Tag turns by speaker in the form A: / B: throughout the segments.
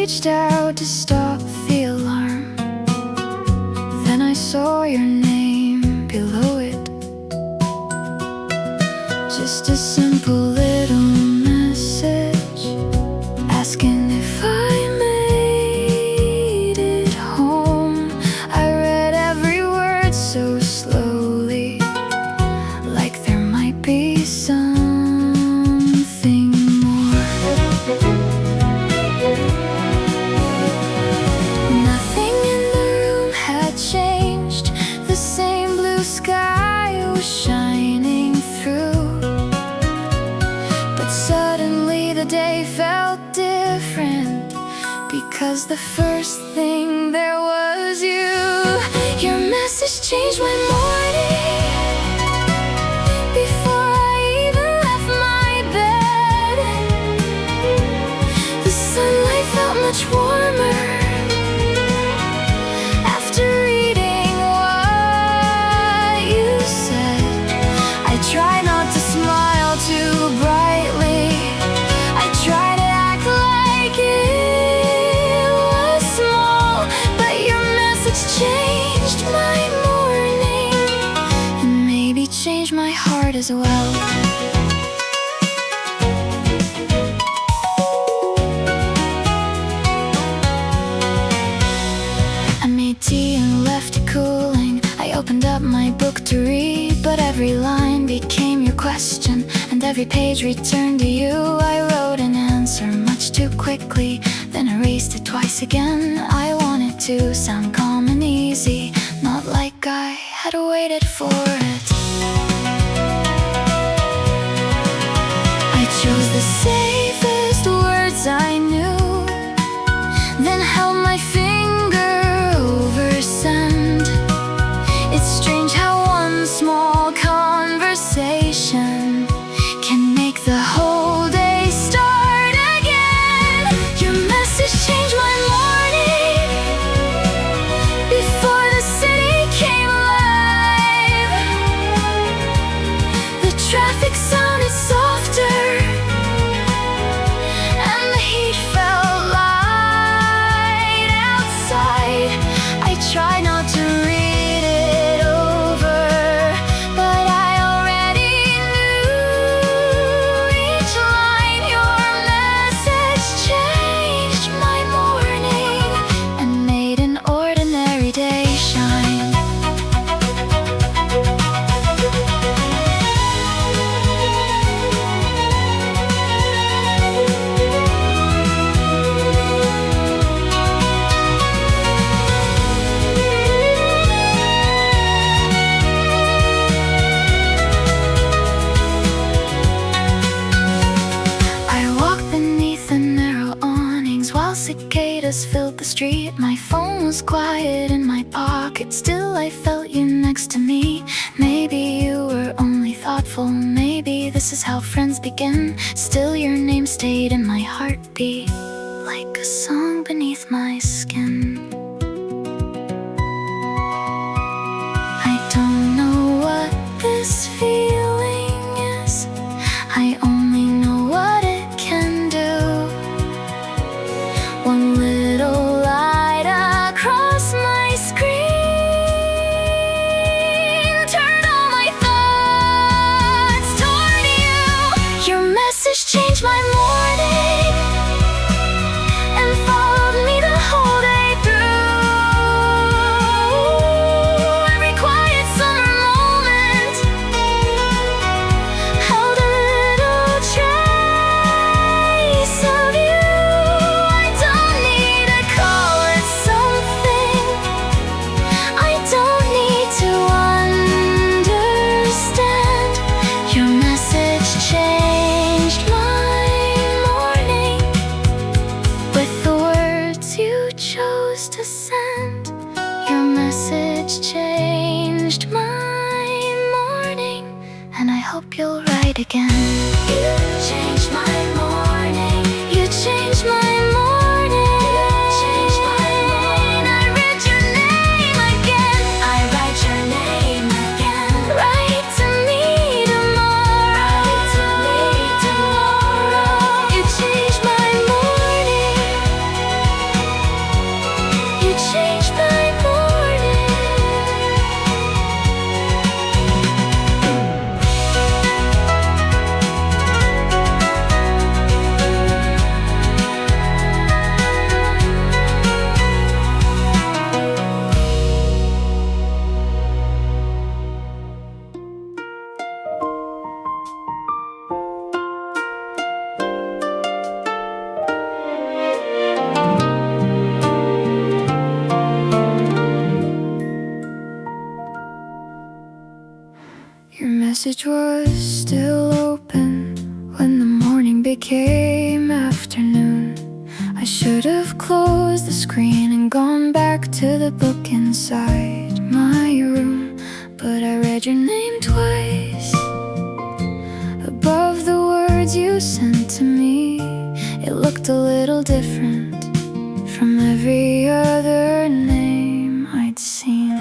A: reached out to stop the alarm. Then I saw your name below it. Just a simple little message asking if I made it home. I read every word so slowly, like there might be something more. Nothing in the room had changed. The same blue sky was shining through. But suddenly the day felt different, because the first thing there was you. Your message changed my morning. Before I even left my bed, the sunlight felt much warmer after reading what you said. I try not to smile too brightly. I try to act like it was small, but your message changed my morning, and maybe changed my heart as well. I made tea and left it cooling. I opened up my book to read, but every line became your question, and every page returned to you. I wrote an answer much too quickly, then erased it twice again. I wanted to sound calm and easy, not like I had waited for it. I chose the safest words I knew, then held my finger over send. It's strange how one small conversation can make the whole day start again. Your message changed my morning. Before the city came alive, the traffic sounded softer, and the heat felt light outside. I try not to read it over, but I already knew each line. Your message changed my morning and made an ordinary day shine. I walked beneath the narrow awnings while cicadas filled the street. My phone was quiet in my pocket, still I felt you next to me. Maybe you were only thoughtful, maybe this is how friends begin. Still your name stayed in my heartbeat, like a song beneath my skin. I don't know what this feeling is, I only know what it can do. One little light across my screen turned all my thoughts toward you. Your message changed my morning and followed me the whole day through. Every quiet summer moment held a little trace of you. I don't need to call it something, I don't need to understand. Your message changed my morning with the words you chose to send. Your message changed my morning, and I hope you'll write again. You changed my morning. You changed my morning. You changed my morning. I read your name again. I write your name again. Write to me tomorrow. Write to me tomorrow. You changed my morning. message was still open when the morning became afternoon. I should have closed the screen and gone back to the book inside my room, but I read your name twice above the words you sent to me. It looked a little different from every other name I'd seen.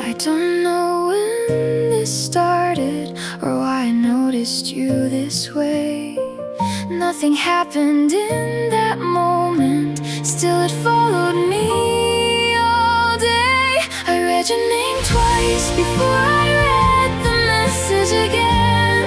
A: I don't know when this started or why I noticed you this way. Nothing happened in that moment, still it followed me all day. I read your name twice before I read the message again.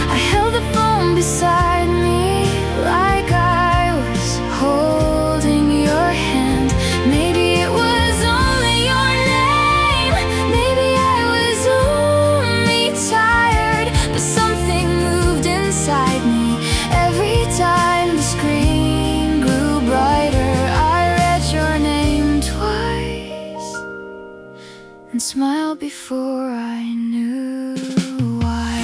A: I held the phone beside me like I was holding your hand. Maybe it was only your name, maybe I was only tired, but something moved inside me every time the screen grew brighter. I read your name twice and smiled before I knew why.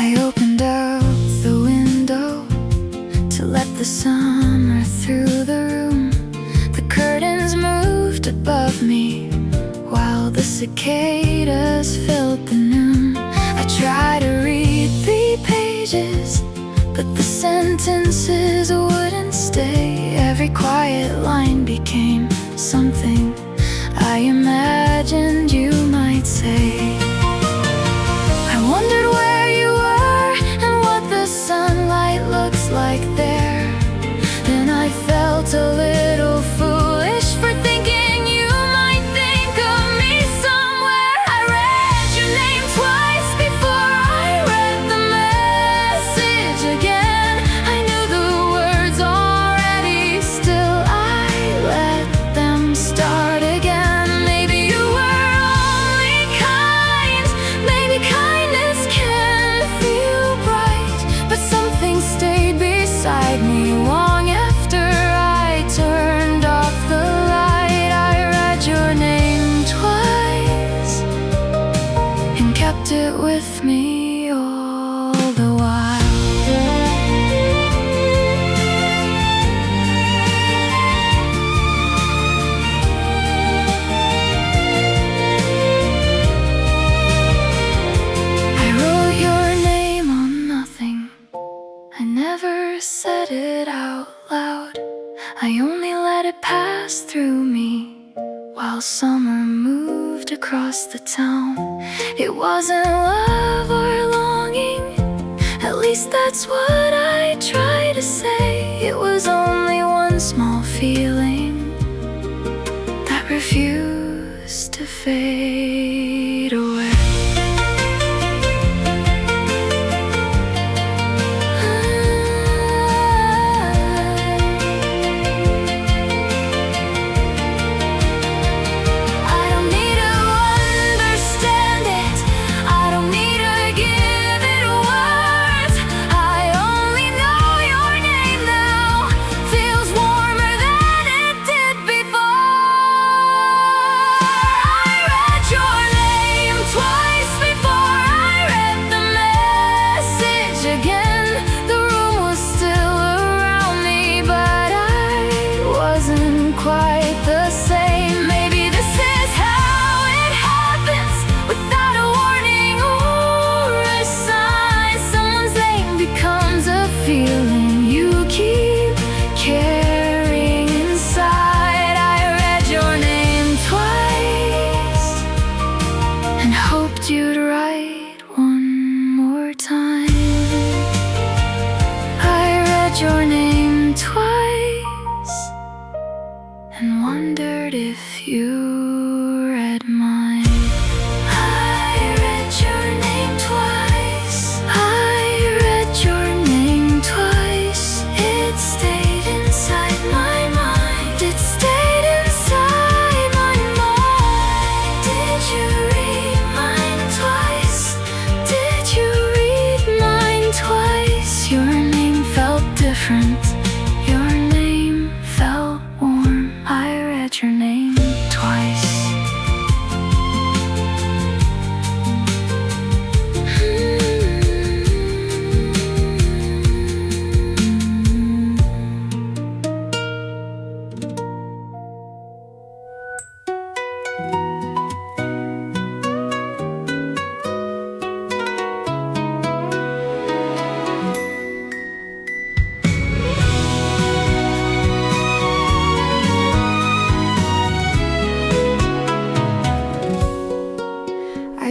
A: I opened up the window to let the summer through the room. The curtains moved above me while the cicadas filled the noon. I tried to read 3 pages, but the sentences wouldn't stay. Every quiet line became something I imagined you might say. I wondered where you were and what the sunlight looks like there. Then I felt a little foolish for thinking you might think of me somewhere. I read your name twice before I read the message again. I knew the words already, still I let them start again. Maybe you were only kind, maybe kindness can feel bright, but something stayed beside me long after I turned off the light. I read your name twice and kept it with me all the while. I wrote your name on nothing, I never said it out loud. I only let it pass through me while summer moved across the town. It wasn't love or longing, at least that's what I try to say. It was only one small feeling that refused to fade away. I don't need to understand it, I don't need to give it words. I only know your name now feels warmer than it did before. I read your name twice before I read the message again. The room was still around me, but I wasn't quite the same. Maybe this is how it happens, without a warning or a sign. Someone's name becomes a feeling you keep carrying inside. I read your name twice and hoped you'd write one more time. I read your name twice and wondered if you read mine. I read your name twice, I read your name twice. It stayed inside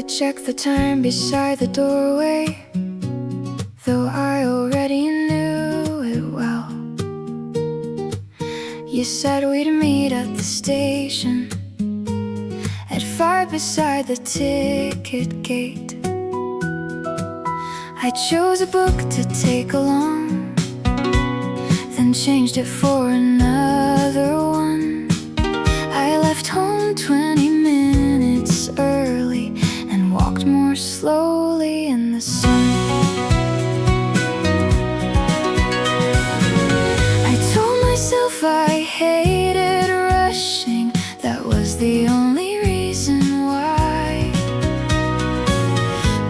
A: checked the time beside the doorway, though I already knew it well. You said we'd meet at the station at 5 beside the ticket gate. I chose a book to take along, then changed it for another one. I left home 20 minutes early and walked more slowly in the sun. I told myself I hated rushing, that was the only reason why.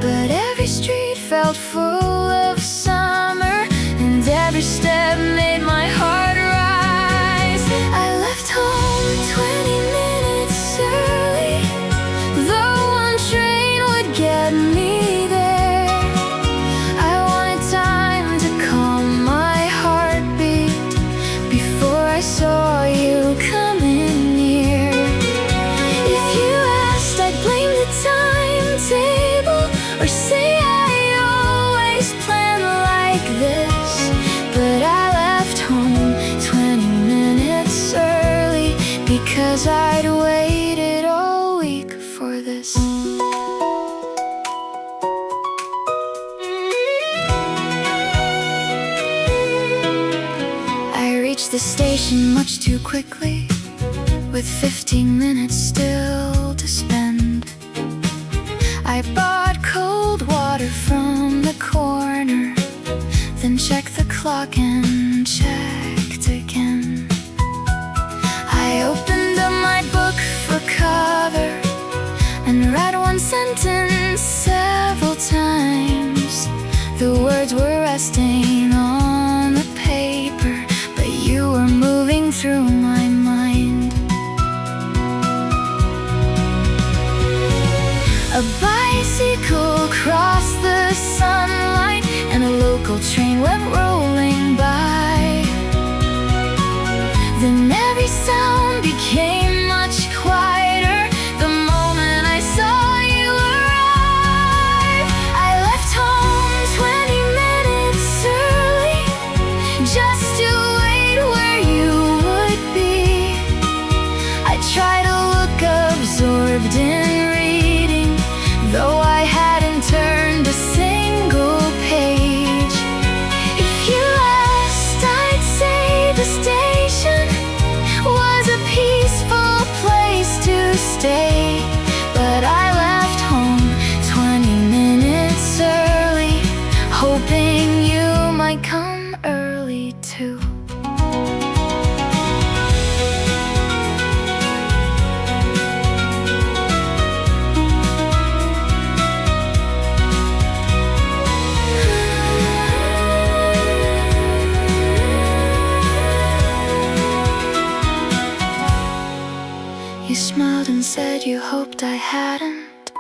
A: But every street felt full of summer, and every step made my heart rise. I left home 20 minutes early, though one train would get me there. I wanted time to calm my heartbeat before I saw you coming near. If you asked, I'd blame the timetable or say I always plan like this. But I left home 20 minutes early because I'd waited all week for this. I reached the station much too quickly, with 15 minutes still to spend. I bought cold water from the corner, then checked the clock and checked again. I opened up my book for cover and read one sentence several times. The words were resting on the paper, but you were moving through my mind. A bicycle crossed the sunlight, and a local train went rolling by. Then every sound became much quieter the moment I saw you arrive. I left home 20 minutes early just to wait where you would be. I tried to look absorbed in reading, though I hadn't turned a single page. If you asked, I'd say the station was a peaceful place to stay. But I left home 20 minutes early, hoping you might come early too. You smiled and said you hoped I hadn't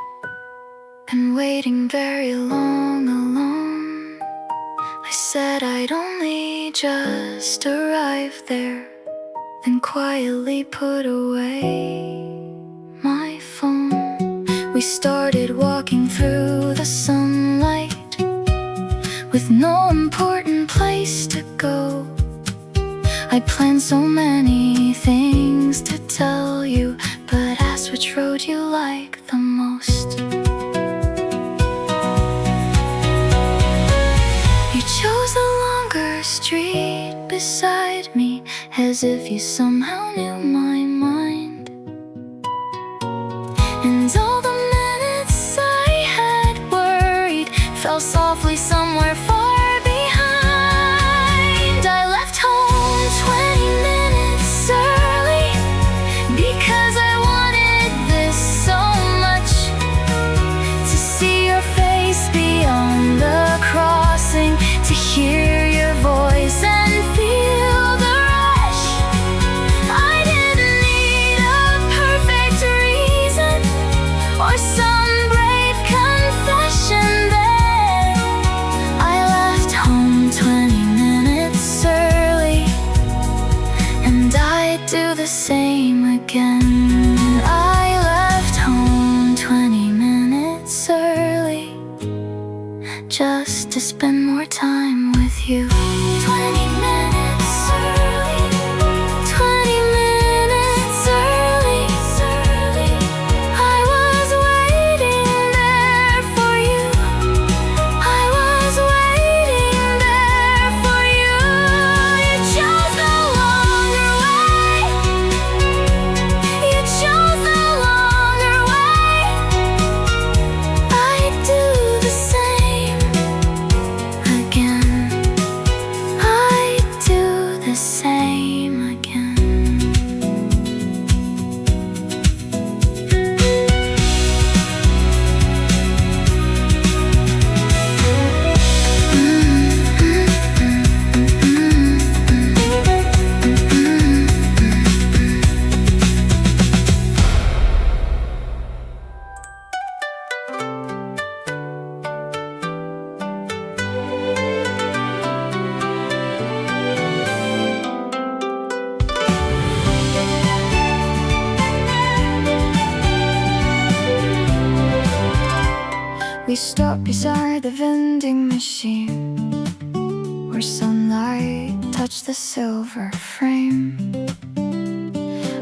A: been waiting very long alone. I said I'd only just arrived there, then quietly put away my phone. We started walking through the sunlight with no important place to go. I planned so many things to tell you, but asked which road you like the most. You chose a longer street beside me, as if you somehow knew my mind. And all the minutes I had worried fell softly somewhere far behind. I left home 20 minutes early because I wanted this so much, to see your face beyond the crossing, to hear your voice and feel the rush. I didn't need a perfect reason or some brave confession then. just to spend more time with you. 20 minutes early, 20 minutes early. I was waiting there for you. I was waiting there for you. You chose the longer way. You chose the longer way. I do the same again. I do the same again. We stopped beside the vending machine, where sunlight touched the silver frame.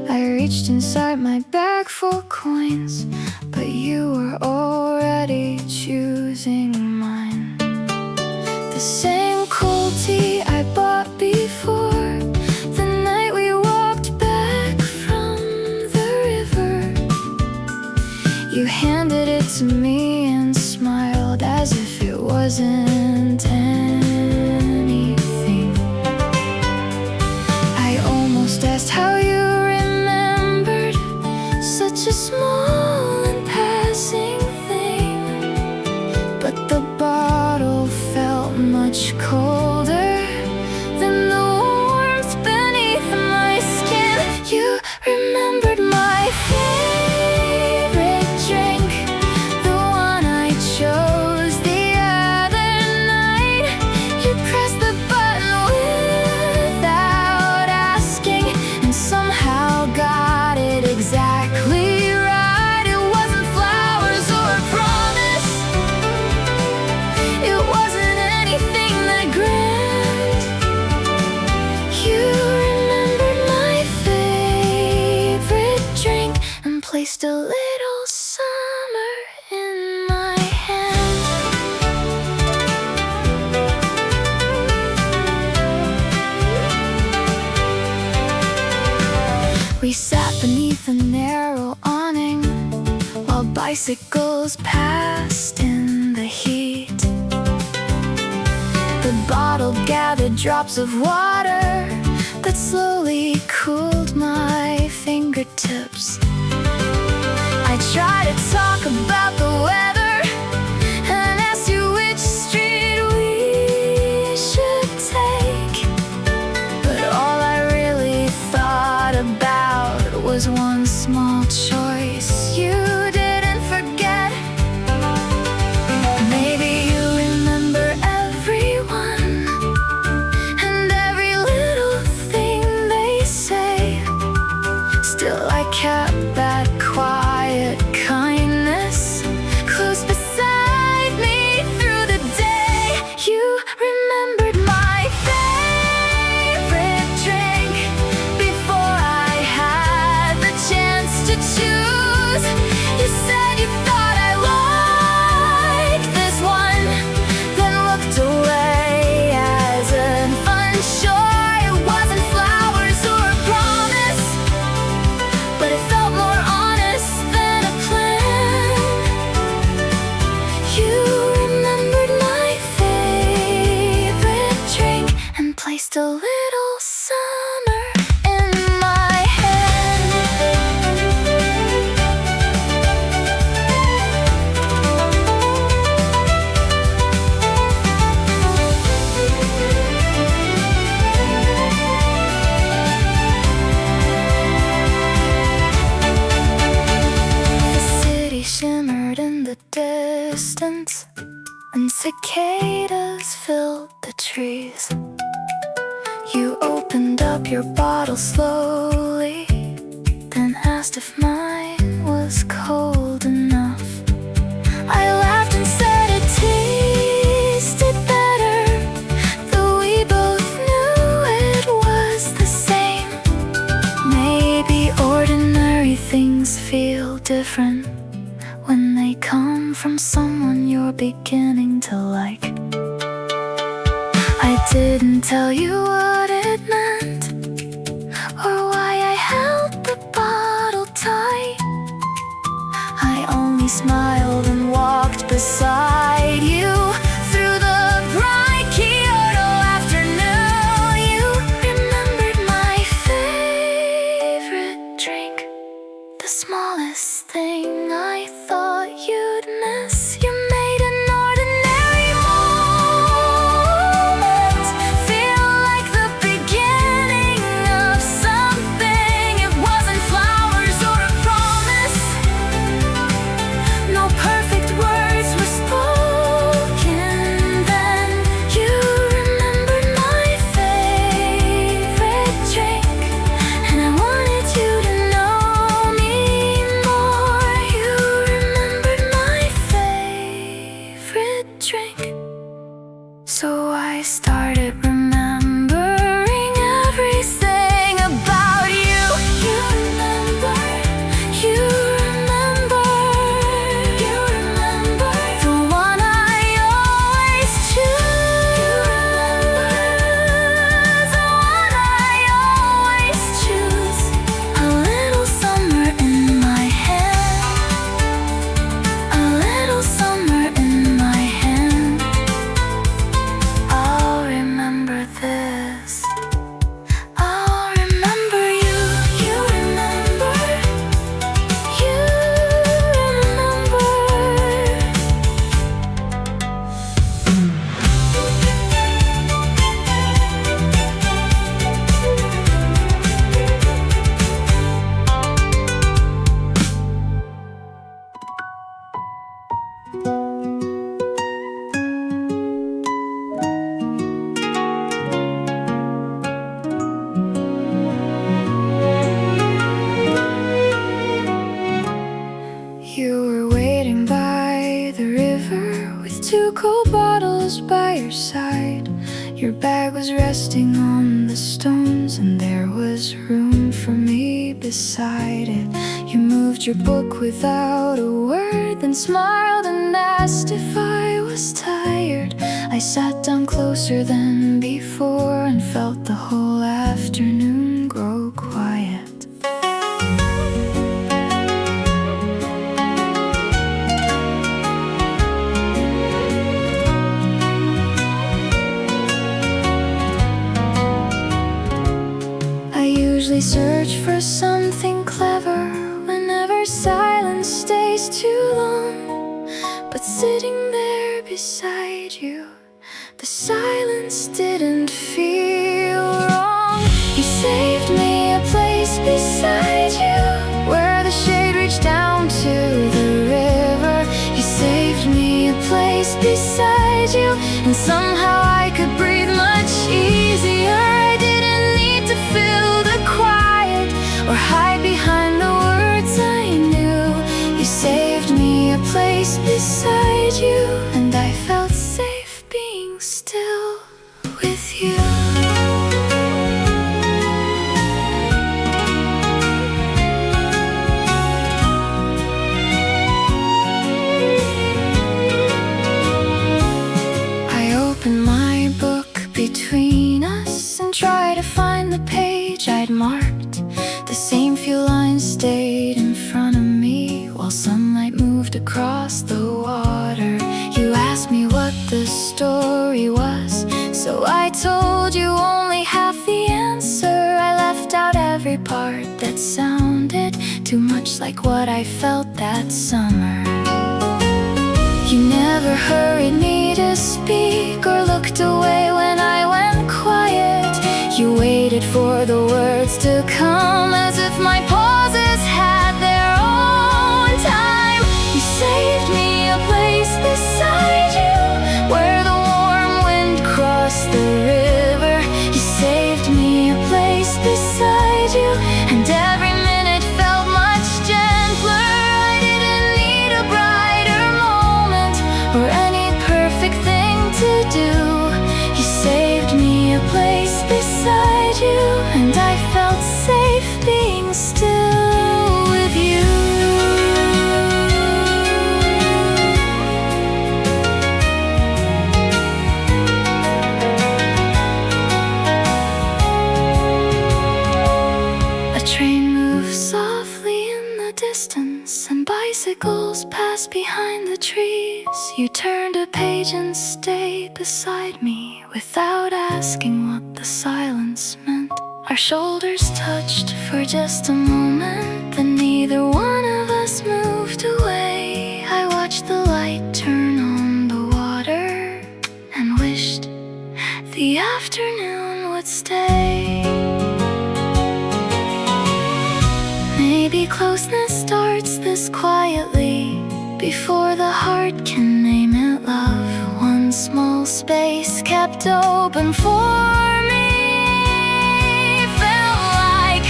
A: I reached inside my bag for coins, but you were already choosing mine. The same cold tea I bought before, the night we walked back from the river. You handed it to me and smiled as if it wasn't anything. I almost asked how you remembered such a small and passing thing, but the bottle felt much colder than the warmth beneath my skin. You remembered my favorite drink, the one I chose the other night. You pressed the button without asking, and somehow got it exactly right. It wasn't flowers or a promise, it wasn't anything that grand. You remembered my favorite drink and placed a little summer in my hand. We sat beneath a narrow awning while bicycles passed in the heat. The bottle gathered drops of water that slowly cooled my fingertips. I tried to talk about the weather and asked you which street we should take, but all I really thought about was one small choice you didn't forget. Maybe you remember everyone and every little thing they say. Still I kept that quiet kindness close beside me through the day. You remembered my favorite drink before I had the chance to choose. You said you thought I liked this one, then looked away as an unsure. It wasn't flowers or a promise, but it felt more honest than a plan. You remembered my favorite drink and placed a little summer in my hand. The city shimmered in the distance, and cicadas filled the trees. You opened up your bottle slowly, then asked if mine was cold enough. I laughed and said a tea come from someone you're beginning to like. I didn't tell you what it meant, or why I held the bottle tight. I only smiled and walked beside you through the bright Kyoto afternoon. You remembered my favorite drink, the smallest thing I thought you'd miss. You made an ordinary moment feel like the beginning of something. It wasn't flowers or a promise, no perfect words were spoken then. You remembered my favorite drink, and I wanted you to know me more. You remembered my favorite drink, so I started remembering everything about you. You remember, you remember, you remember the one I always choose. The one I always choose. A little summer in my hand, a little summer in my hand. I'll remember this. I'll remember you. You remember, you remember. You were waiting by the river with 2 cold bottles by your side. Your bag was resting on the stones, and there was room for me beside it. You moved your book without a word, then smiled and asked if I was tired. I sat down closer than before and felt the whole afternoon grow quiet. I usually search for something clever whenever silence stays too long, but sitting there beside you, the silence didn't feel wrong. You saved me a place beside you, where the shade reached down to the river. You saved me a place beside you, and somehow I could breathe much easier. I didn't need to fill the quiet or hide behind the words I knew. You saved me a place beside you, and I felt safe being still with you. I opened my book between us and tried to find the page I'd marked. The same few lines stayed in front of me while sunlight moved across the water. You asked me what the story was, so I told you only half the answer. I left out every part that sounded too much like what I felt that summer. You never hurried me to speak or looked away when I went quiet. You waited for the words to come as if my pauses had their own time. You saved me a place beside you, where the warm wind crossed the river. You saved me a place beside you, and every minute felt much gentler. I didn't need a brighter moment or any perfect thing to do. You saved me a place beside you, and I felt safe being still with you. breeze. You turned a page and stayed beside me without asking what the silence meant. Our shoulders touched for just a moment, then neither one of us moved away. I watched the light turn on the water and wished the afternoon would stay. Maybe closeness starts this quietly, before the heart can name it love. One small space kept open for me. Felt like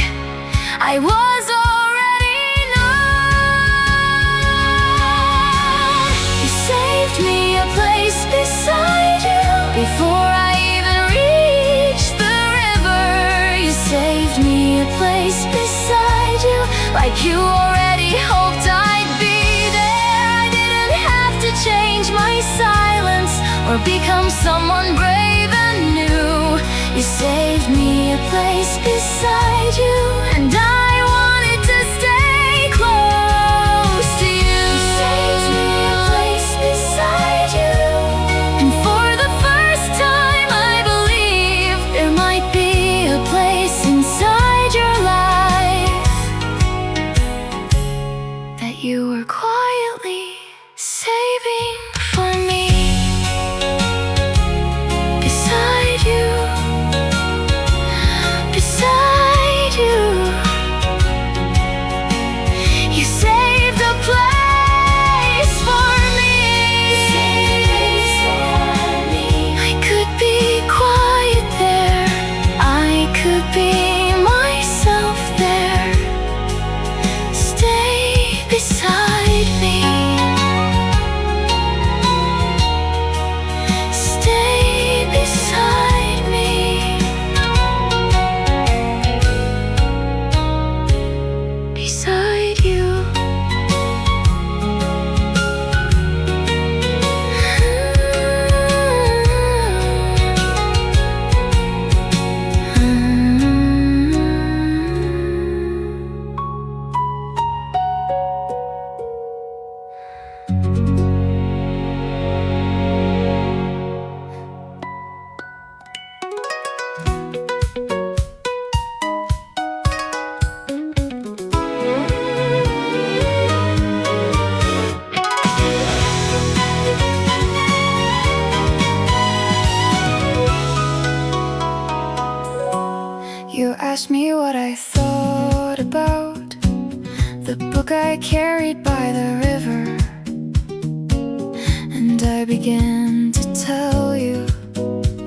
A: I was already known. You saved me a place beside you before I even reached the river. You saved me a place beside you, like you already hoped I'd be there. I didn't have to change my silence or become someone brave and new. You saved me a place beside you, and I wanted to stay close to you. You saved me a place beside you, and for the first time I believe there might be a place inside your life that you were quietly saving for me. Beside you, beside you, you saved a place for me. I could be quiet there, I could be myself there. Stay beside me. Stay beside me. Beside you. You asked me what I thought about the book I carried by the river, and I began to tell you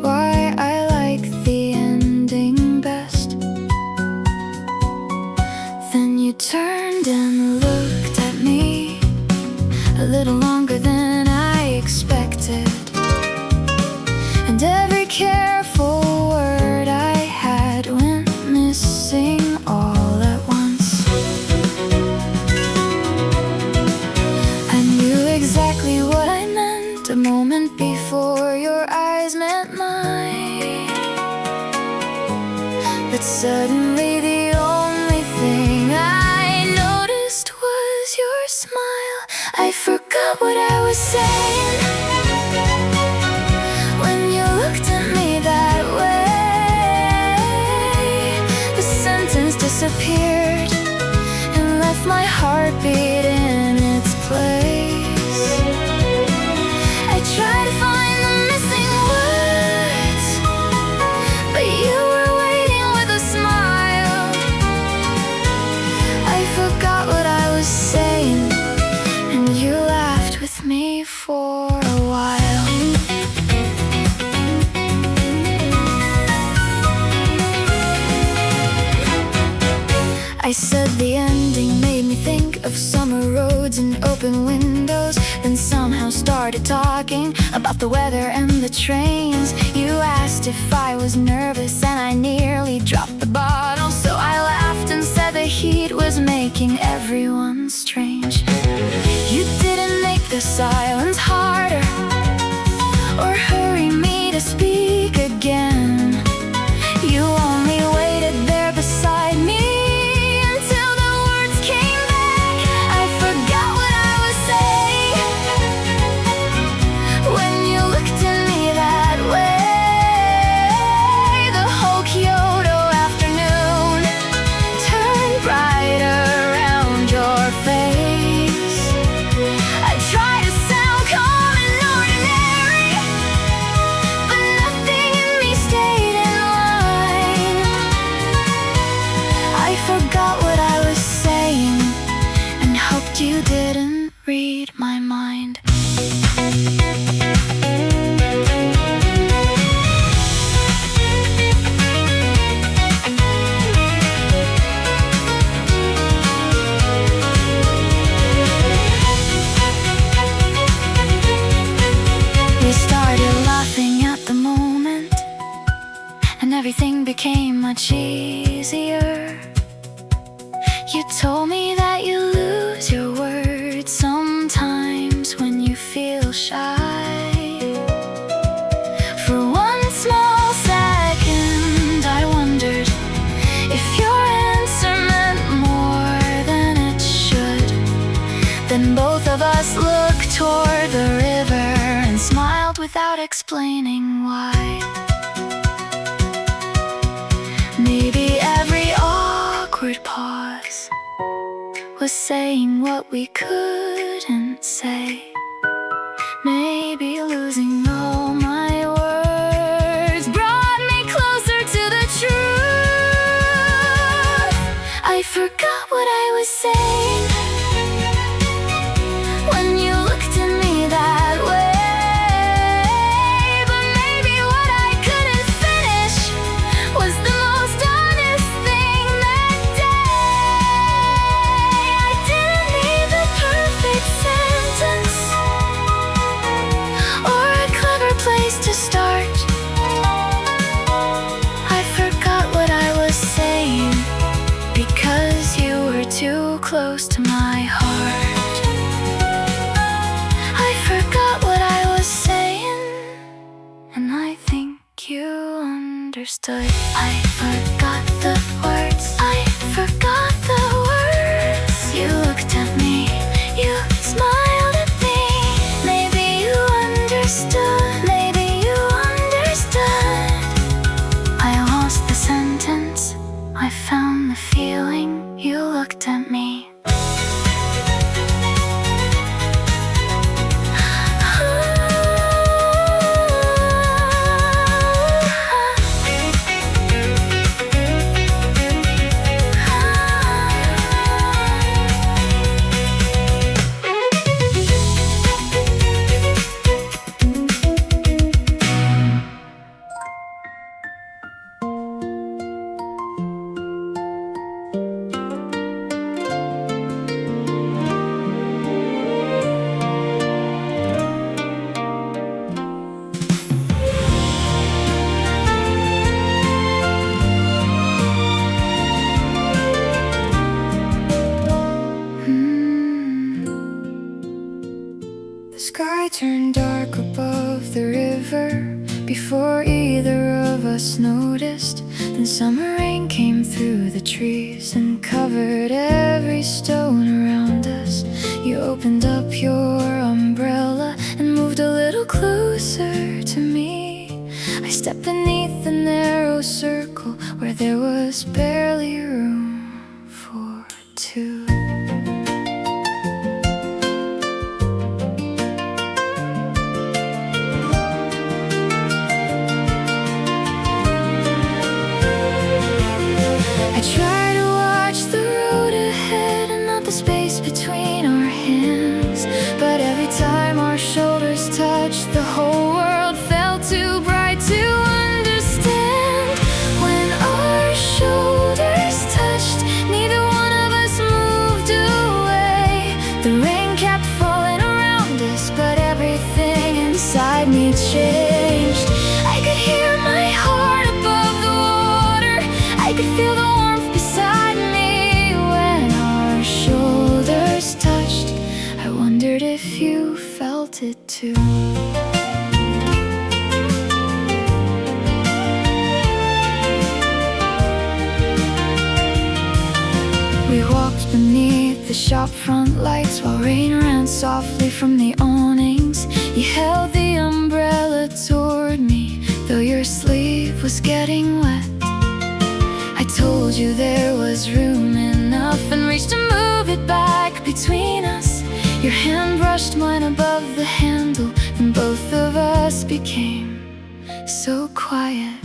A: why I like the ending best. Then you turned and looked at me a little longer than I expected, and every careful word I had went missing all at once. I knew exactly what I meant a moment before your eyes met mine, but suddenly the only thing I noticed was your smile. I forgot what I was saying when you looked at me that way. The sentence disappeared and left my heartbeat in its place. I tried to find the missing words, but you were waiting with a smile. I forgot what I was saying, and you laughed with me for a while. I said the ending made me think of summer roads and open windows, then somehow started talking about the weather and the trains. You asked if I was nervous and I nearly dropped the bottle, so I laughed and said the heat was making everyone strange. You didn't make the silence harder or hurry me to speak again. You only waited there beside me until the words came back. I forgot what I was saying little shy. For one small second I wondered if your answer meant more than it should. Then both of us looked toward the river and smiled without explaining why. Maybe every awkward pause was saying what we couldn't say. Maybe losing all my words brought me closer to the truth. I forgot what I was saying when you looked at me that way. But maybe what I couldn't finish was the most honest thing that day. I didn't need the perfect sentence or a clever place to start. I forgot what I was saying because you were too close to my heart. I forgot what I was saying, and I think you understood. I forgot the words, I forgot the words. You looked at me, you smiled at me. Maybe you understood, maybe you understood. I lost the sentence, I found the feeling. You looked at me. The sky turned dark above the river before either of us noticed. Then summer rain came through the trees and covered every stone around us. You opened up your umbrella and moved a little closer to me. I stepped beneath the narrow circle where there was barely room for two. I try to watch the road ahead and not the space between our hands. But every time our shoulders touched, the whole world felt too bright to understand. When our shoulders touched, neither one of us moved away. The rain kept falling around us, but everything inside me changed. I could hear my heart above the water. I could feel the warmth beside me when our shoulders touched. I wondered if you felt it too. We walked beneath the shopfront lights while rain ran softly from the awnings. You held the umbrella toward me, though your sleeve was getting wet. I told you there was room enough and reached to move it back between us. Your hand brushed mine above the handle, and both of us became so quiet.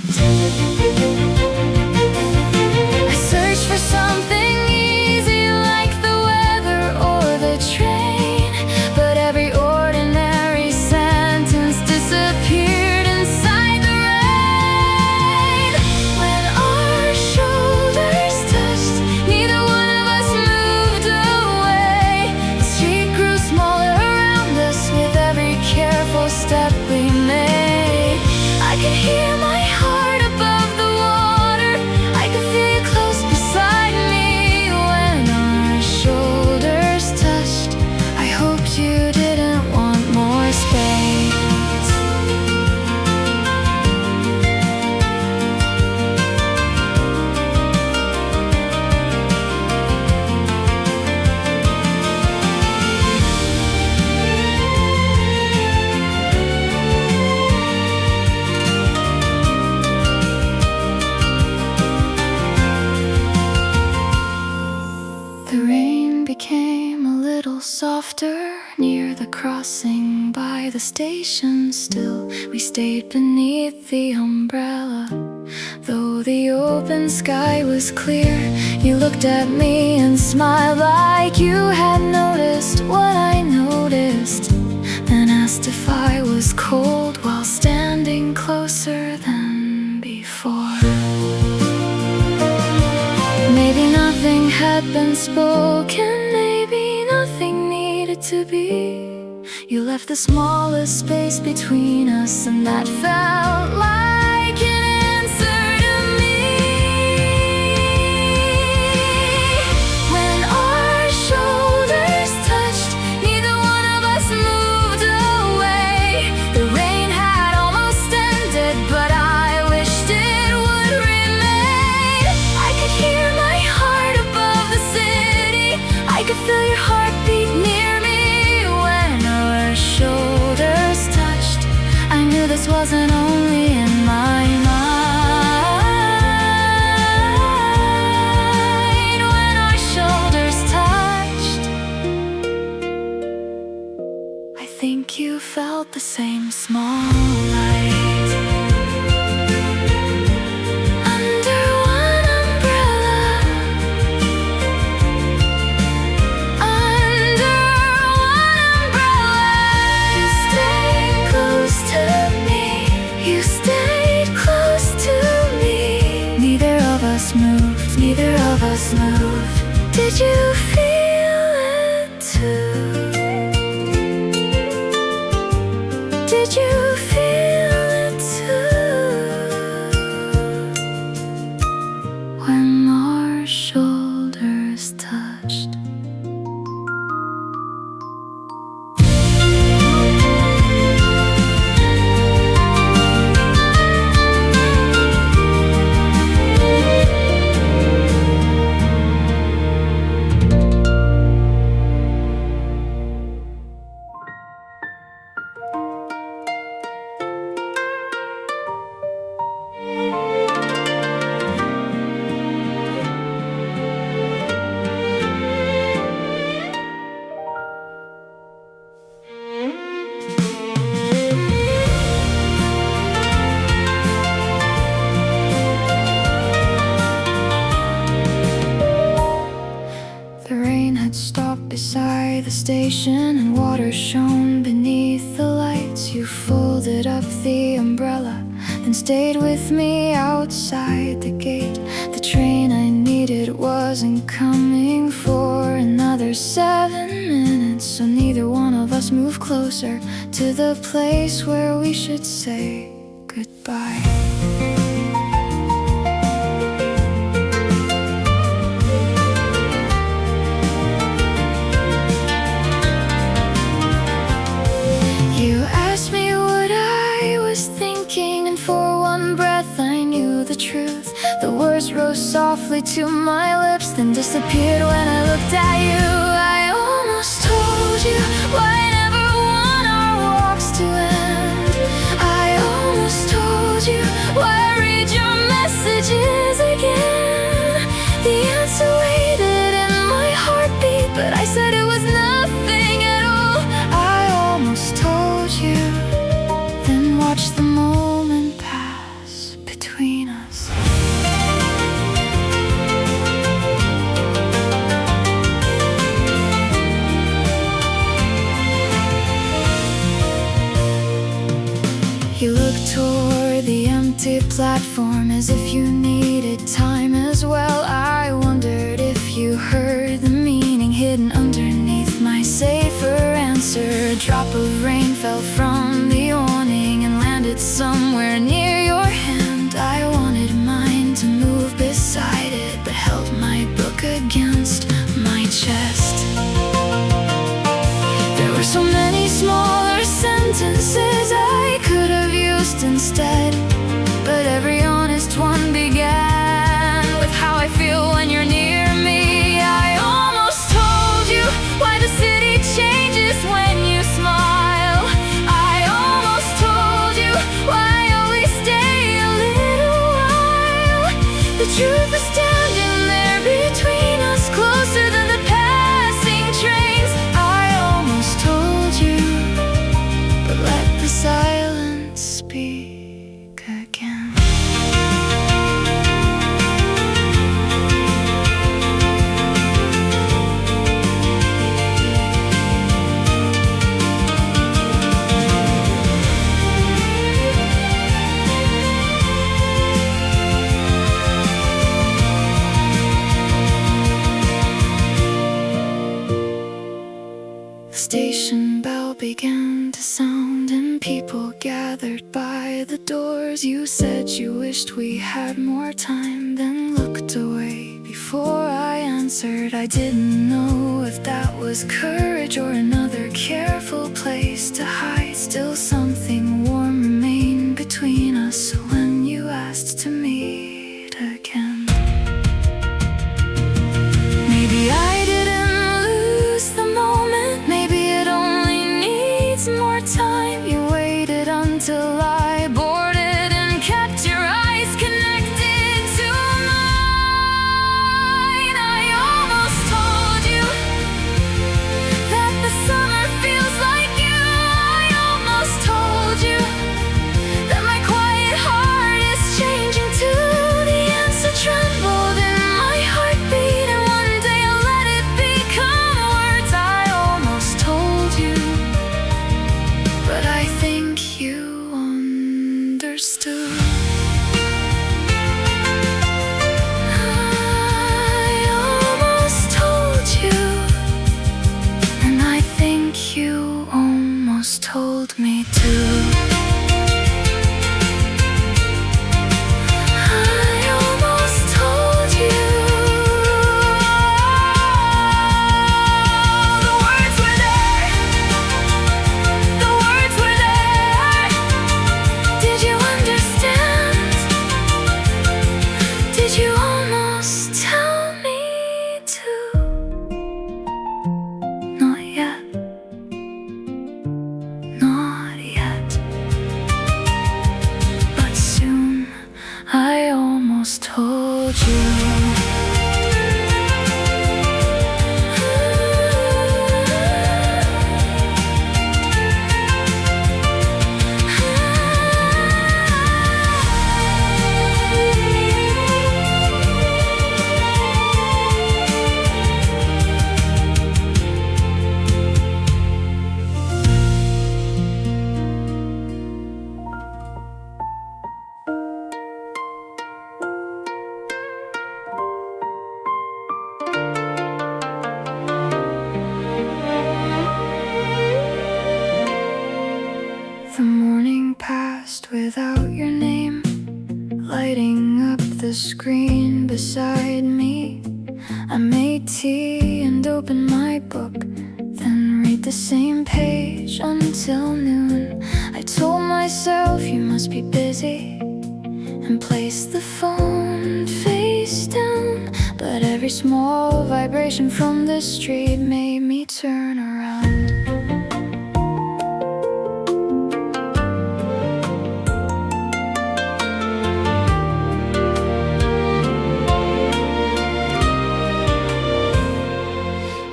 A: I searched for something easy like the weather or the train, but every ordinary sentence disappeared inside the rain. When our shoulders touched, neither one of us moved away. The street grew smaller around us with every careful step we made. I could hear my heart above the wall. station still. We stayed beneath the umbrella. Though the open sky was clear, you looked at me and smiled like you had noticed what I noticed, then asked if I was cold while standing closer than before. Maybe nothing had been spoken, maybe nothing needed to be. You left the smallest space between us, and that felt like an answer to me. When our shoulders touched, neither one of us moved away. The rain had almost ended, but I wished it would remain. I could hear my heart above the city, I could feel your heartbeat near me. When our shoulders touched, I knew this wasn't only in my mind. When our shoulders touched, I think you felt the same small light. Under one umbrella, under one umbrella, you stayed close to me, you stayed close to me. Neither of us moved, neither of us moved. Did you feel it too? Did you feel it too? When our shoulders touched. The rain had stopped beside the station, and water shone beneath the lights. You folded up the umbrella, then stayed with me outside the gate. The train I needed wasn't coming for another 7 minutes, so neither one of us moved closer to the place where we should say goodbye. You asked me what I was thinking, and for one breath I knew the truth. The words rose softly to my lips, then disappeared when I looked at you. I almost told you why I never want our walks to end. I almost told you why I read your messages again. The answer waited in my heartbeat, but I said it was nothing at all. I almost told you, then watched the moment pass between us. You looked toward the empty platform as if you needed time as well. I wondered if you heard the meaning hidden underneath my safer answer. A drop of rain fell from the awning and landed somewhere near your hand. I wanted mine to move beside it, but held my book against my chest. There were so many smaller sentences I could have used instead, but every honest one began with how I feel when you're near me. I almost told you why the city changes when you smile. I almost told you why I always stay a little while. The truth was standing there between us, closer than the passing trains. I almost told you, but let the people gathered by the doors. You said you wished we had more time, then looked away before I answered. I didn't know if that was courage or another careful place to hide. Still something warm remained between us when you asked to meet again. Maybe I didn't lose the moment, maybe it only needs more time. You waited until I boarded and kept your eyes connected to mine. I almost told you that the summer feels like you. I almost told you that my quiet heart is changing too. The answer trembled in my heartbeat, and one day I'll let it become words. I almost told you, but I think you understood. I almost told you, and I think you almost told me too. I almost told you. The words were there. The words were there. Did you understand? Did you almost tell me too? Not yet. Not yet. But soon I almost told you. The morning passed without your name, lighting up the screen beside me. I made tea and opened my book, then read the same page until noon. I told myself you must be busy and placed the phone face down, but every small vibration from the street made me turn around.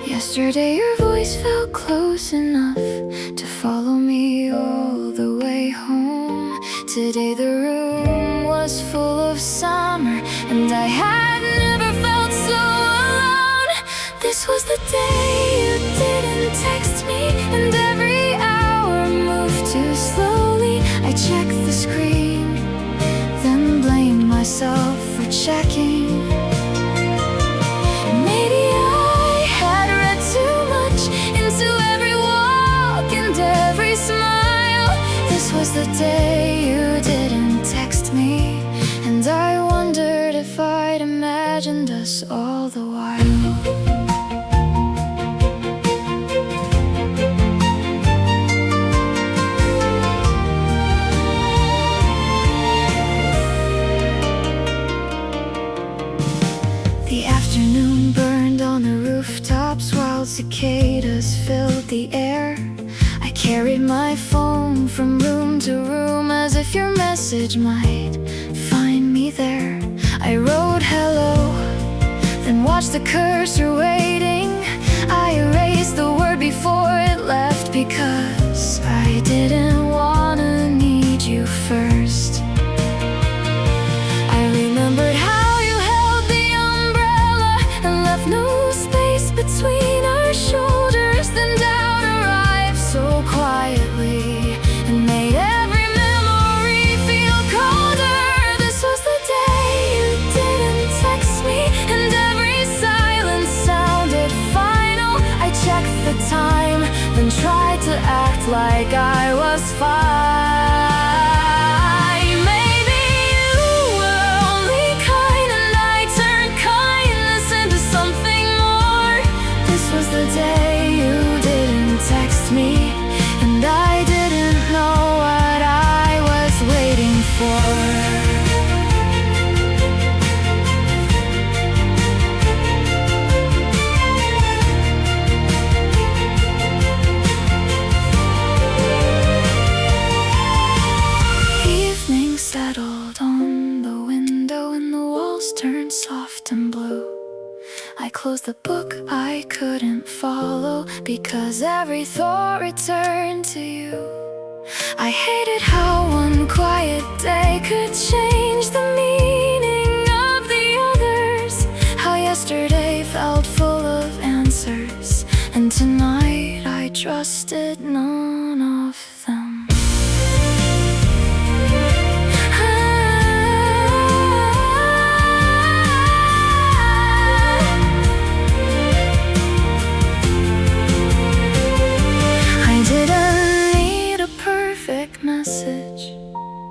A: Yesterday your voice felt close enough to follow me all the way home. Today the room was full of summer, and I had never felt so alone. This was the day you didn't text me, and every hour moved too slowly. I checked the screen, then blamed myself for checking. Maybe I had read too much into every walk and every smile. This was the day you didn't text me, and I wondered if I'd imagined us all the while. The afternoon burned on the rooftops while cicadas filled the air. I carried my phone from room to room as if your message might find me there. I wrote hello, then watched the cursor waiting. I erased the word before it left because I didn't wanna need you first. I remembered how you held the umbrella and left no space between our shoulders. Then doubt arrived so quietly and made every memory feel colder. This was the day you didn't text me, and every silence sounded final. I checked the time, then tried to act like I was fine. closed the book, I couldn't follow, because every thought returned to you. I hated how one quiet day could change the meaning of the others, how yesterday felt full of answers, and tonight I trusted none of them. I didn't need a perfect message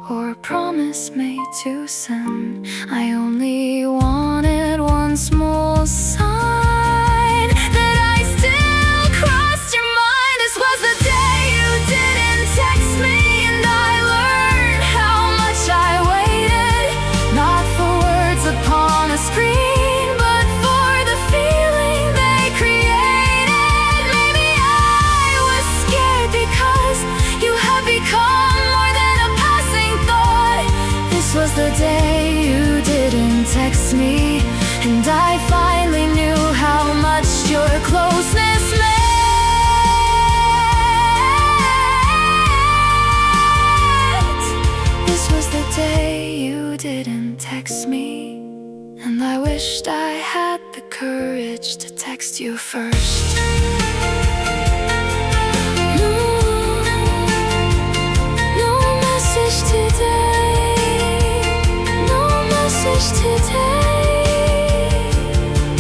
A: or a promise made to send. I only wanted one small sign that I still crossed your mind. This was the day you didn't text me, and I learned how much I waited, not for words upon a screen, but for the feeling they created. Maybe I was scared because you had become more than a passing thought. This was the day you didn't text me, and I finally knew how much your closeness meant. This was the day you didn't text me, and I wished I had the courage to text you first. No message today, no message today.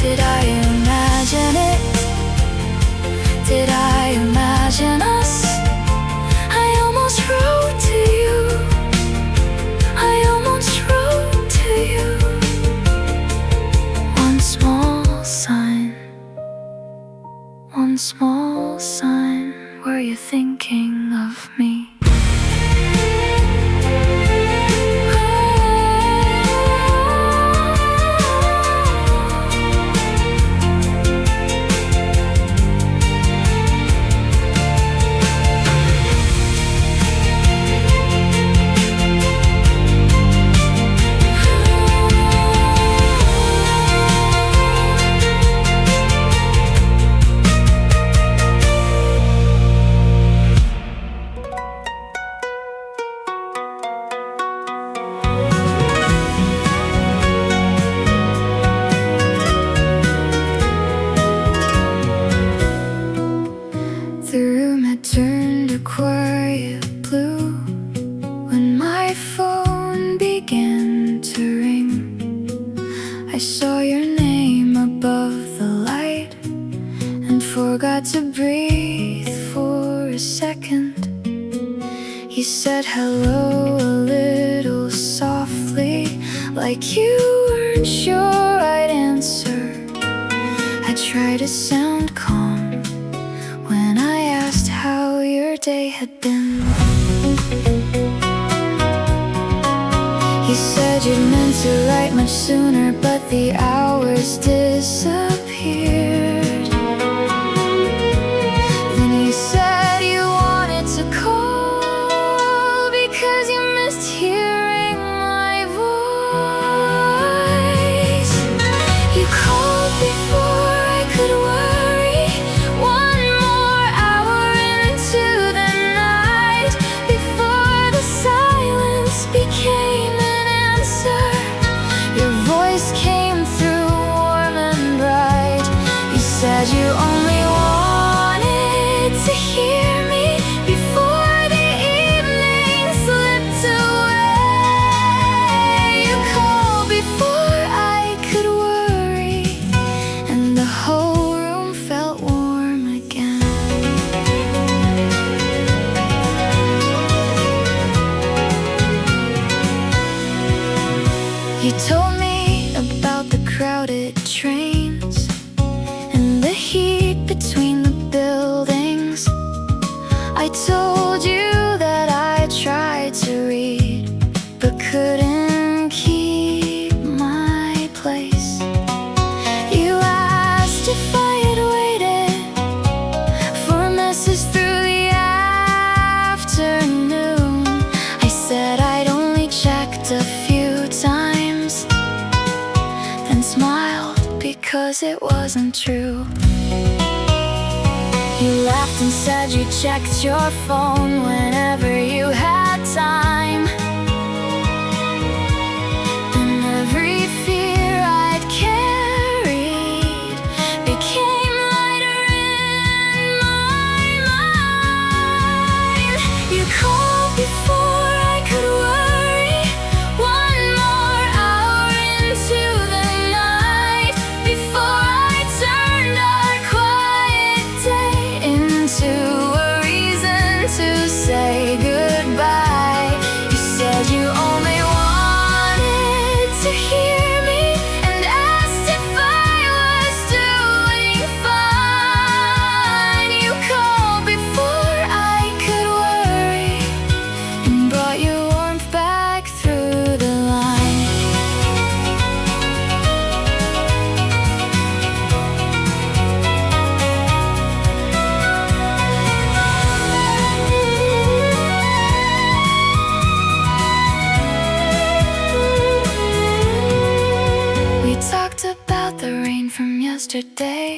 A: Did I imagine it? Did I imagine us? I almost wrote to you, I almost wrote to you. One small sign, one small sign. Were you thinking of me? The room had turned a quiet blue when my phone began to ring. I saw your name above the light and forgot to breathe for a second. You said hello a little softly, like you weren't sure I'd answer. I tried to sound calm when I asked how your day had been. You said you'd meant to write much sooner, but the hours disappeared. Then you said you wanted to call because you missed hearing my voice. You called before I could worry. One more hour into the night, before the silence became an answer. Your voice came through warm and bright. You said you only wanted to hear me before the evening slipped away. You called before I could worry, and the whole room felt warm again. You told me about the crowded trains and the heat between the buildings. I told you that I tried to read but couldn't keep my place. You asked if I had waited for a message through the afternoon. I said I'd only checked a few times. 'cause it wasn't true. You laughed and said you checked your phone whenever you had time. And every fear I'd carried became lighter in my mind. You called before I could worry, one more hour into the night, before I turned our quiet day into a reason to say goodbye. You said you only wanted to hear me and asked if I was doing fine. You called before I could worry and brought your warmth back through the line. We talked about the rain from yesterday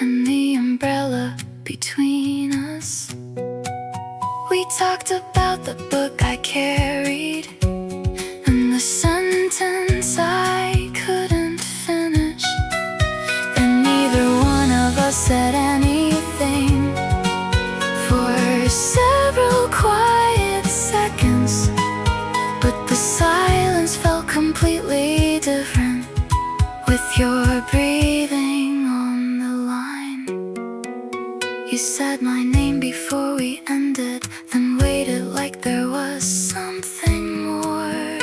A: and the umbrella between us. We talked about the book I carried and the sentence I couldn't finish. And neither one of us said anything for several quiet seconds. But the silence felt completely different with your breathing on the line. You said my name before we ended, then waited like there was something more.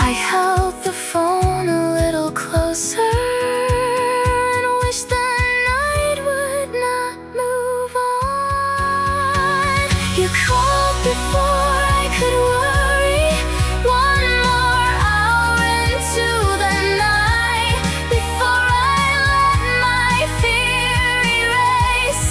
A: I held the phone a little closer and wished the night would not move on. You called before I could worry, one more hour into the night, before I let my fear erase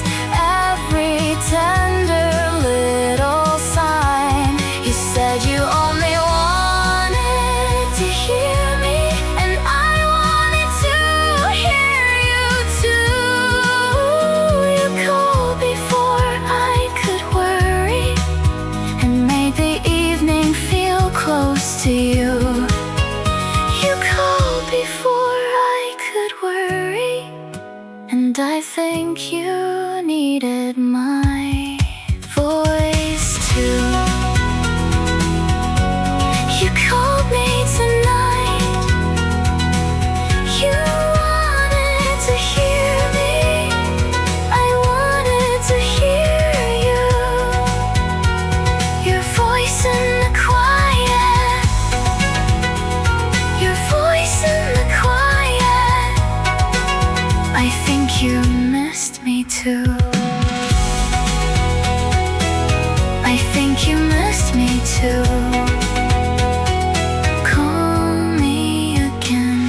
A: every tender little sign. You said you only wanted to hear me, and I wanted to hear you too. You called before I could worry and made the evening feel close to you. You called before I could worry, and I think you needed my voice too. You called me tonight. You wanted to hear me. I wanted to hear you. Your voice in the quiet. Your voice in the quiet. I think you missed me too. I think you missed me too. Call me again.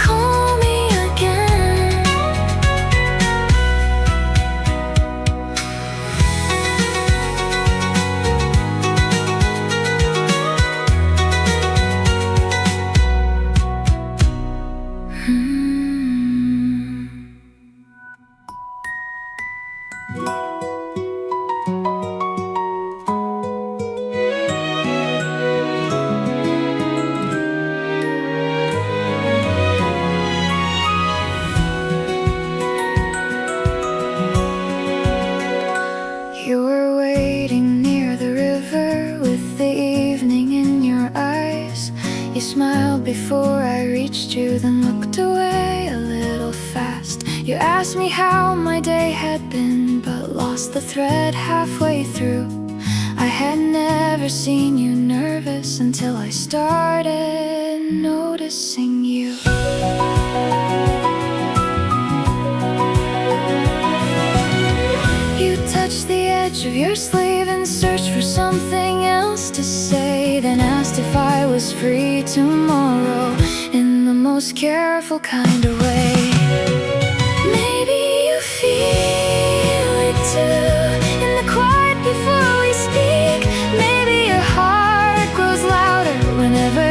A: Call me again. You were waiting near the river with the evening in your eyes. You smiled before I reached you, then looked away a little fast. You asked me how my day had been, but lost the thread halfway through. I had never seen you nervous until I started noticing you. You touched the edge of your sleeve and searched for something else to say, then asked if I was free tomorrow in the most careful kind of way. Maybe you feel it too in the quiet before we speak. Maybe your heart grows louder whenever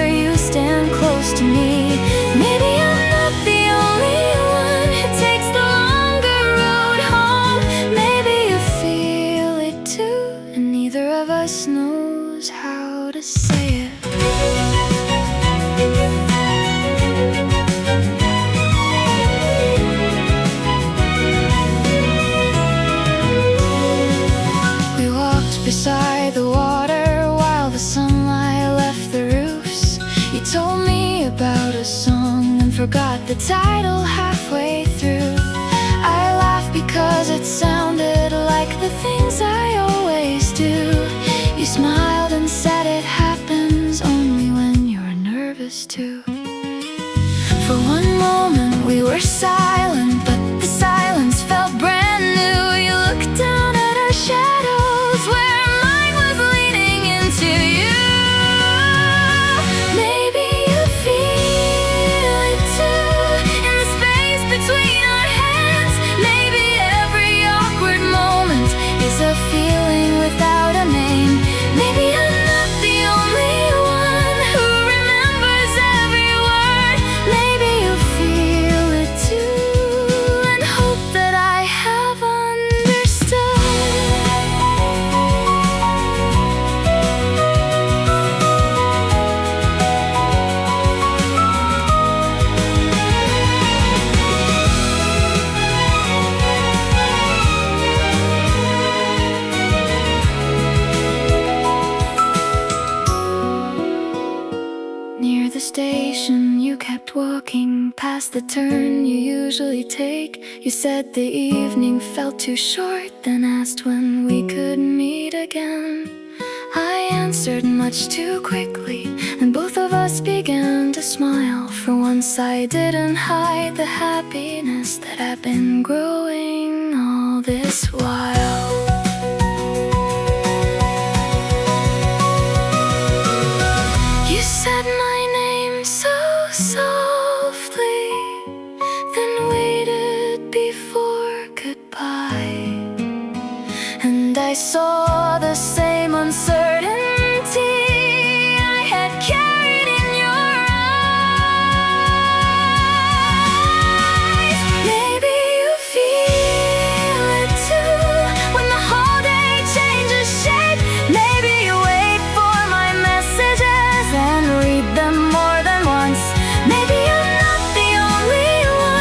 A: forgot the title halfway through. I laughed because it sounded like the things I always do. You smiled and said it happens only when you're nervous too. For one moment we were silent, but the silence felt brand new. You looked down at our shadows where mine was leaning into you. Maybe you feel it too, in the space between our hands. Maybe every awkward moment is a feeling without a name. Maybe I'm not the only one who remembers every word. Maybe you feel it too, and hope that I have understood. Near the station, you kept walking past the turn you usually take. You said the evening felt too short, then asked when we could meet again. I answered much too quickly, and both of us began to smile. For once I didn't hide the happiness that had been growing all this while. You said my name so softly, then waited before goodbye. And I saw the same uncertainty I had carried in your eyes. Maybe you feel it too, when the whole day changes shape. Maybe you wait for my messages and read them more than once. Maybe I'm not the only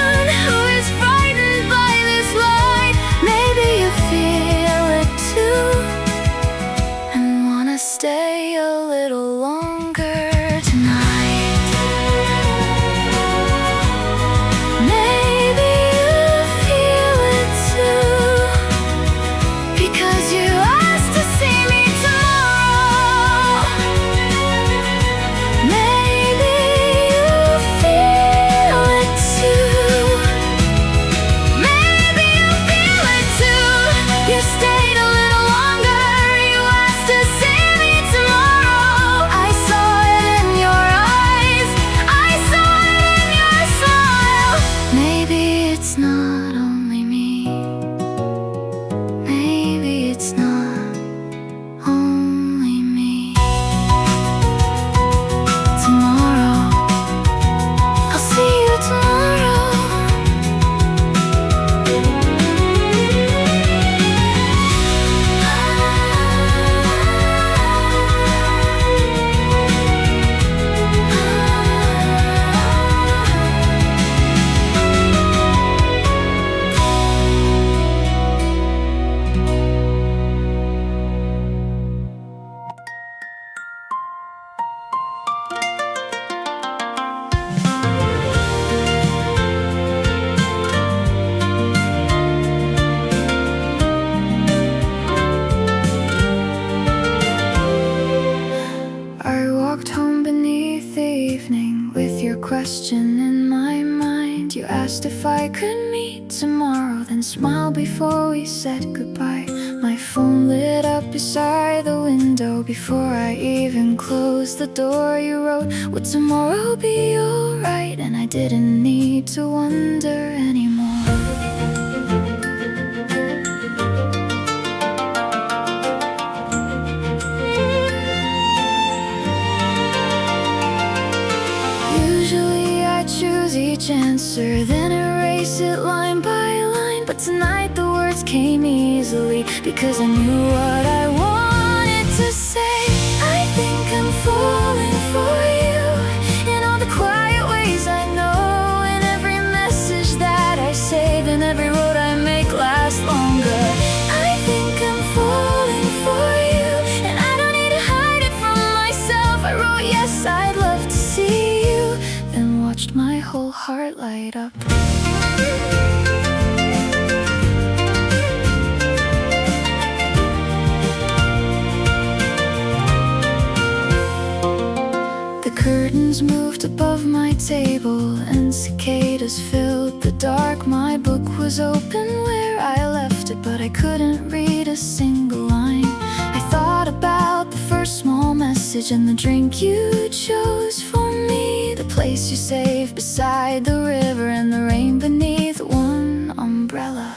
A: one who is frightened by this light. Maybe you feel it too, and wanna stay a little longer tonight. Maybe you feel it too, because you asked to see me tomorrow. Maybe you feel it too. Maybe you feel it too. You stayed a little longer. You asked to see me tomorrow. I saw it in your eyes. I saw it in your smile. Maybe it's not only me. Maybe it's not only me. Tomorrow, I'll see you tomorrow. I walked home beneath the evening with your question in my mind. You asked if I could meet tomorrow, then smiled before we said goodbye. My phone lit up beside the window before I even closed the door. You wrote, would tomorrow be alright? And I didn't need to wonder anymore. Usually I choose each answer, then erase it line by line. But tonight the words came easily, because I knew what I wanted to say. I think I'm falling for you, in all the quiet ways I know. In every message that I say, then every road I make lasts longer. I think I'm falling for you, and I don't need to hide it from myself. I wrote yes, I'd love to see you, then watched my whole heart light up. The curtains moved above my table and cicadas filled the dark. My book was open where I left it, but I couldn't read a single line. I thought about the first small message and the drink you chose for me, the place you saved beside the river and the rain beneath one umbrella.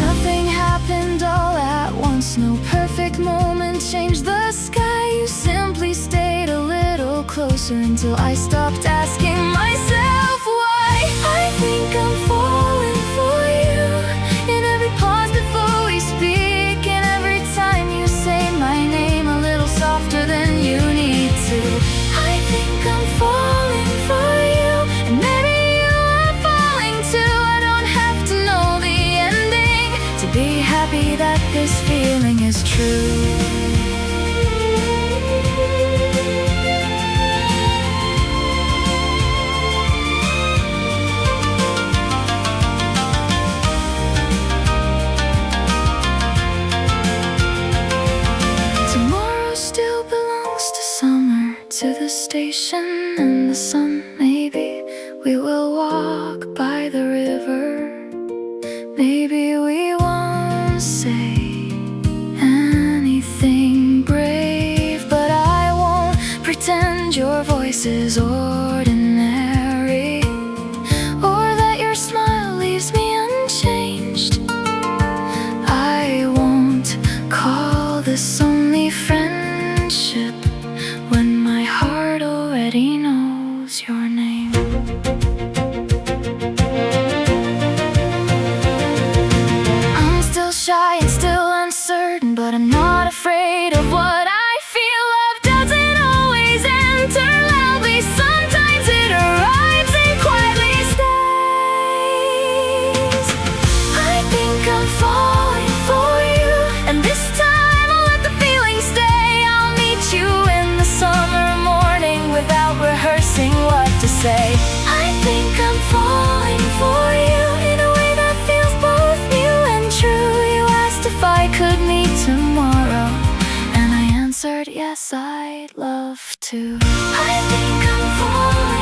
A: Nothing happened all at once, no perfect moment changed the sky. You simply stayed a little closer until I stopped asking myself why. I think I'm falling for you in every pause before we speak, and every time you say my name a little softer than you need to. I think I'm falling for you, and maybe you are falling too. I don't have to know the ending to be happy that this feeling is true. To the station and the sun, maybe we will walk by the river. Maybe we won't say anything brave, but I won't pretend your voice is ordinary, or that your smile leaves me unchanged. I won't call this only friendship when my heart already knows your name. I'm still shy and still uncertain, but I'm not afraid of what I feel. Love doesn't always enter loudly, sometimes it arrives and quietly stays. I think I'm falling for you, and this time I'll let the feeling stay. I'll meet you in the summer morning without rehearsing what to say. I think I'm falling for you in a way that feels both new and true. You asked if I could meet tomorrow, and I answered yes, I'd love to. I think I'm falling